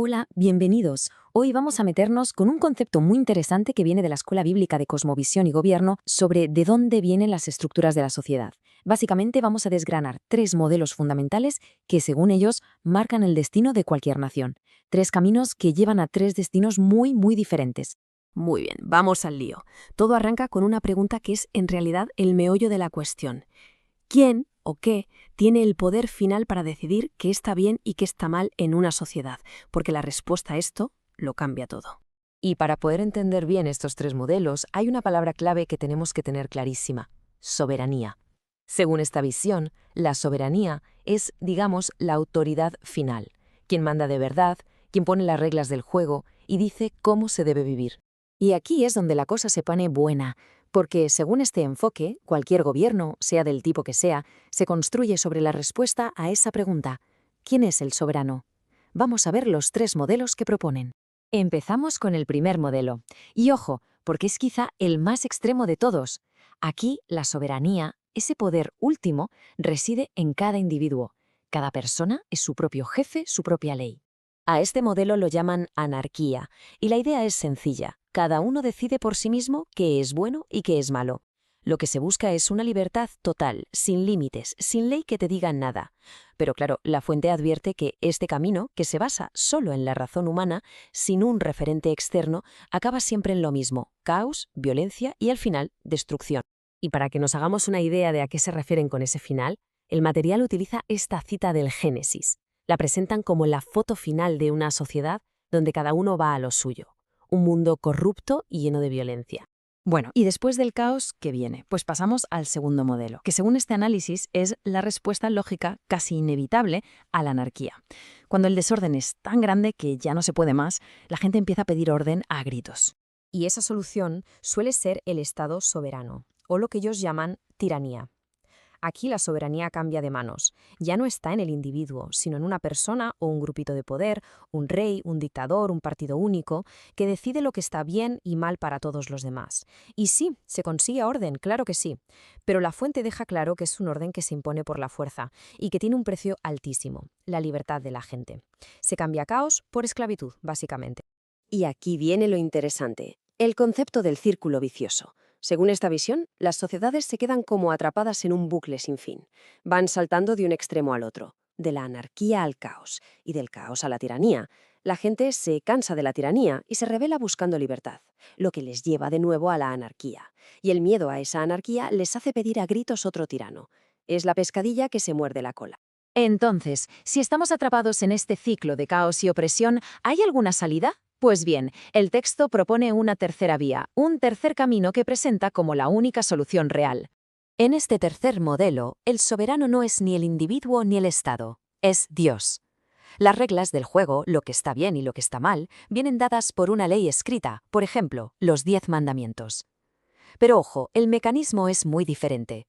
Hola, bienvenidos. Hoy vamos a meternos con un concepto muy interesante que viene de la Escuela Bíblica de Cosmovisión y Gobierno sobre de dónde vienen las estructuras de la sociedad. Básicamente vamos a desgranar tres modelos fundamentales que, según ellos, marcan el destino de cualquier nación. Tres caminos que llevan a tres destinos muy diferentes. Muy bien, vamos al lío. Todo arranca con una pregunta que es en realidad el meollo de la cuestión. ¿Quién o qué tiene el poder final para decidir qué está bien y qué está mal en una sociedad? Porque la respuesta a esto lo cambia todo. Y para poder entender bien estos tres modelos, hay una palabra clave que tenemos que tener clarísima: soberanía. Según esta visión, la soberanía es, digamos, la autoridad final, quien manda de verdad, quien pone las reglas del juego y dice cómo se debe vivir. Y aquí es donde la cosa se pone buena, porque según este enfoque, cualquier gobierno, sea del tipo que sea, se construye sobre la respuesta a esa pregunta: ¿quién es el soberano? Vamos a ver los tres modelos que proponen. Empezamos con el primer modelo. Y ojo, porque es quizá el más extremo de todos. Aquí la soberanía, ese poder último, reside en cada individuo. Cada persona es su propio jefe, su propia ley. A este modelo lo llaman anarquía, y la idea es sencilla: cada uno decide por sí mismo qué es bueno y qué es malo. Lo que se busca es una libertad total, sin límites, sin ley que te diga nada. Pero claro, la fuente advierte que este camino, que se basa solo en la razón humana, sin un referente externo, acaba siempre en lo mismo: caos, violencia y al final, destrucción. Y para que nos hagamos una idea de a qué se refieren con ese final, el material utiliza esta cita del Génesis. La presentan como la foto final de una sociedad donde cada uno va a lo suyo. Un mundo corrupto y lleno de violencia. Bueno, y después del caos, ¿qué viene? Pues pasamos al segundo modelo, que según este análisis es la respuesta lógica casi inevitable a la anarquía. Cuando el desorden es tan grande que ya no se puede más, la gente empieza a pedir orden a gritos. Y esa solución suele ser el Estado soberano, o lo que ellos llaman tiranía. Aquí la soberanía cambia de manos. Ya no está en el individuo, sino en una persona o un grupito de poder, un rey, un dictador, un partido único, que decide lo que está bien y mal para todos los demás. Y sí, se consigue orden, claro que sí, pero la fuente deja claro que es un orden que se impone por la fuerza y que tiene un precio altísimo: la libertad de la gente. Se cambia caos por esclavitud, básicamente. Y aquí viene lo interesante, el concepto del círculo vicioso. Según esta visión, las sociedades se quedan como atrapadas en un bucle sin fin. Van saltando de un extremo al otro, de la anarquía al caos y del caos a la tiranía. La gente se cansa de la tiranía y se rebela buscando libertad, lo que les lleva de nuevo a la anarquía. Y el miedo a esa anarquía les hace pedir a gritos otro tirano. Es la pescadilla que se muerde la cola. Entonces, si estamos atrapados en este ciclo de caos y opresión, ¿hay alguna salida? Pues bien, el texto propone una tercera vía, un tercer camino que presenta como la única solución real. En este tercer modelo, el soberano no es ni el individuo ni el Estado, es Dios. Las reglas del juego, lo que está bien y lo que está mal, vienen dadas por una ley escrita, por ejemplo, los 10 mandamientos. Pero ojo, el mecanismo es muy diferente.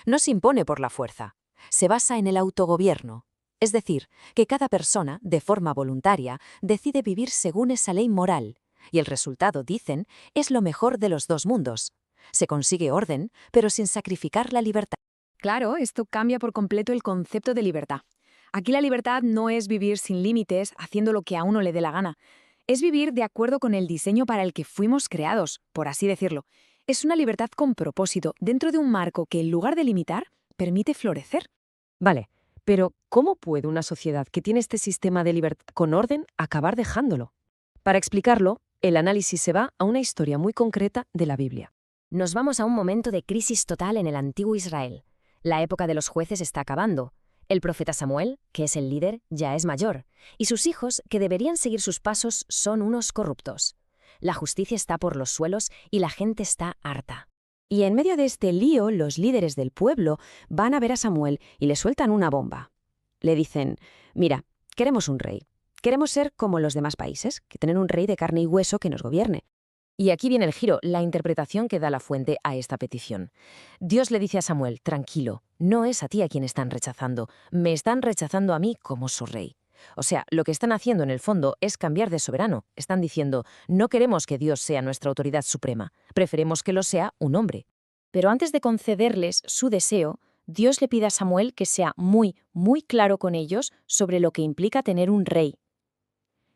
No se impone por la fuerza, se basa en el autogobierno. Es decir, que cada persona, de forma voluntaria, decide vivir según esa ley moral, y el resultado, dicen, es lo mejor de los dos mundos. Se consigue orden, pero sin sacrificar la libertad. Claro, esto cambia por completo el concepto de libertad. Aquí la libertad no es vivir sin límites, haciendo lo que a uno le dé la gana. Es vivir de acuerdo con el diseño para el que fuimos creados, por así decirlo. Es una libertad con propósito, dentro de un marco que, en lugar de limitar, permite florecer. Vale, pero ¿cómo puede una sociedad que tiene este sistema de libertad con orden acabar dejándolo? Para explicarlo, el análisis se va a una historia muy concreta de la Biblia. Nos vamos a un momento de crisis total en el antiguo Israel. La época de los jueces está acabando. El profeta Samuel, que es el líder, ya es mayor, y sus hijos, que deberían seguir sus pasos, son unos corruptos. La justicia está por los suelos y la gente está harta. Y en medio de este lío, los líderes del pueblo van a ver a Samuel y le sueltan una bomba. Le dicen: mira, queremos un rey. Queremos ser como los demás países, que tienen un rey de carne y hueso que nos gobierne. Y aquí viene el giro, la interpretación que da la fuente a esta petición. Dios le dice a Samuel: tranquilo, no es a ti a quien están rechazando, me están rechazando a mí como su rey. O sea, lo que están haciendo en el fondo es cambiar de soberano. Están diciendo: no queremos que Dios sea nuestra autoridad suprema, preferimos que lo sea un hombre. Pero antes de concederles su deseo, Dios le pide a Samuel que sea muy claro con ellos sobre lo que implica tener un rey.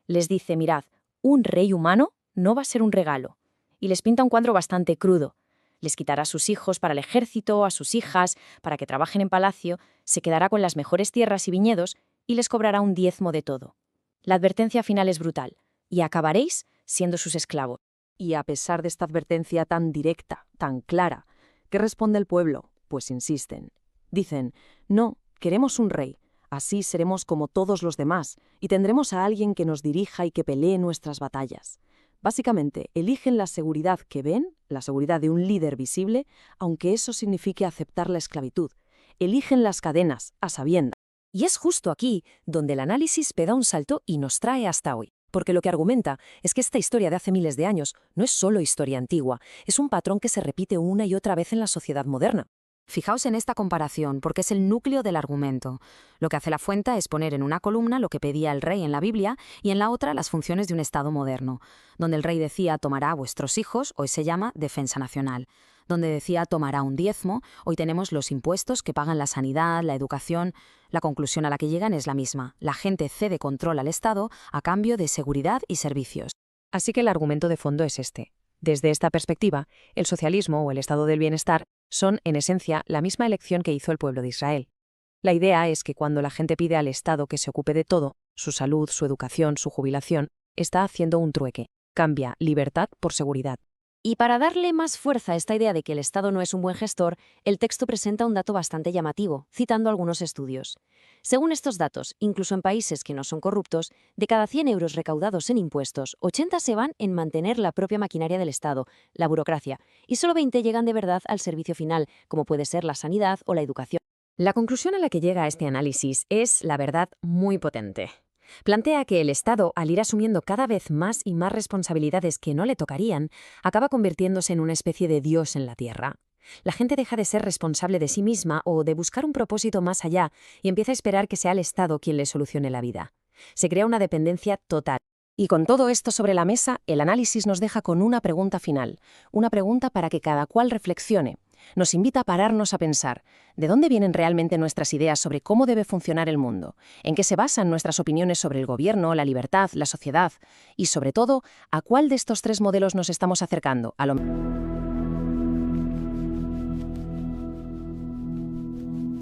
Les dice, mirad, un rey humano no va a ser un regalo. Y les pinta un cuadro bastante crudo. Les quitará a sus hijos para el ejército, a sus hijas, para que trabajen en palacio, se quedará con las mejores tierras y viñedos y les cobrará un diezmo de todo. La advertencia final es brutal, y acabaréis siendo sus esclavos. Y a pesar de esta advertencia tan directa, tan clara, ¿qué responde el pueblo? Pues insisten. Dicen, no, queremos un rey. Así seremos como todos los demás y tendremos a alguien que nos dirija y que pelee nuestras batallas. Básicamente, eligen la seguridad que ven, la seguridad de un líder visible, aunque eso signifique aceptar la esclavitud. Eligen las cadenas, a sabiendas. Y es justo aquí donde el análisis pega un salto y nos trae hasta hoy. Porque lo que argumenta es que esta historia de hace miles de años no es solo historia antigua, es un patrón que se repite una y otra vez en la sociedad moderna. Fijaos en esta comparación, porque es el núcleo del argumento. Lo que hace la fuente es poner en una columna lo que pedía el rey en la Biblia y en la otra las funciones de un Estado moderno. Donde el rey decía tomará a vuestros hijos, hoy se llama defensa nacional. Donde decía tomará un diezmo, hoy tenemos los impuestos que pagan la sanidad, la educación. La conclusión a la que llegan es la misma. La gente cede control al Estado a cambio de seguridad y servicios. Así que el argumento de fondo es este. Desde esta perspectiva, el socialismo o el estado del bienestar son, en esencia, la misma elección que hizo el pueblo de Israel. La idea es que cuando la gente pide al Estado que se ocupe de todo, su salud, su educación, su jubilación, está haciendo un trueque. Cambia libertad por seguridad. Y para darle más fuerza a esta idea de que el Estado no es un buen gestor, el texto presenta un dato bastante llamativo, citando algunos estudios. Según estos datos, incluso en países que no son corruptos, de cada 100 euros recaudados en impuestos, 80 se van en mantener la propia maquinaria del Estado, la burocracia, y solo 20 llegan de verdad al servicio final, como puede ser la sanidad o la educación. La conclusión a la que llega este análisis es, la verdad, muy potente. Plantea que el Estado, al ir asumiendo cada vez más y más responsabilidades que no le tocarían, acaba convirtiéndose en una especie de Dios en la tierra. La gente deja de ser responsable de sí misma o de buscar un propósito más allá y empieza a esperar que sea el Estado quien le solucione la vida. Se crea una dependencia total. Y con todo esto sobre la mesa, el análisis nos deja con una pregunta final, una pregunta para que cada cual reflexione. Nos invita a pararnos a pensar, ¿de dónde vienen realmente nuestras ideas sobre cómo debe funcionar el mundo? ¿En qué se basan nuestras opiniones sobre el gobierno, la libertad, la sociedad? Y sobre todo, ¿a cuál de estos tres modelos nos estamos acercando?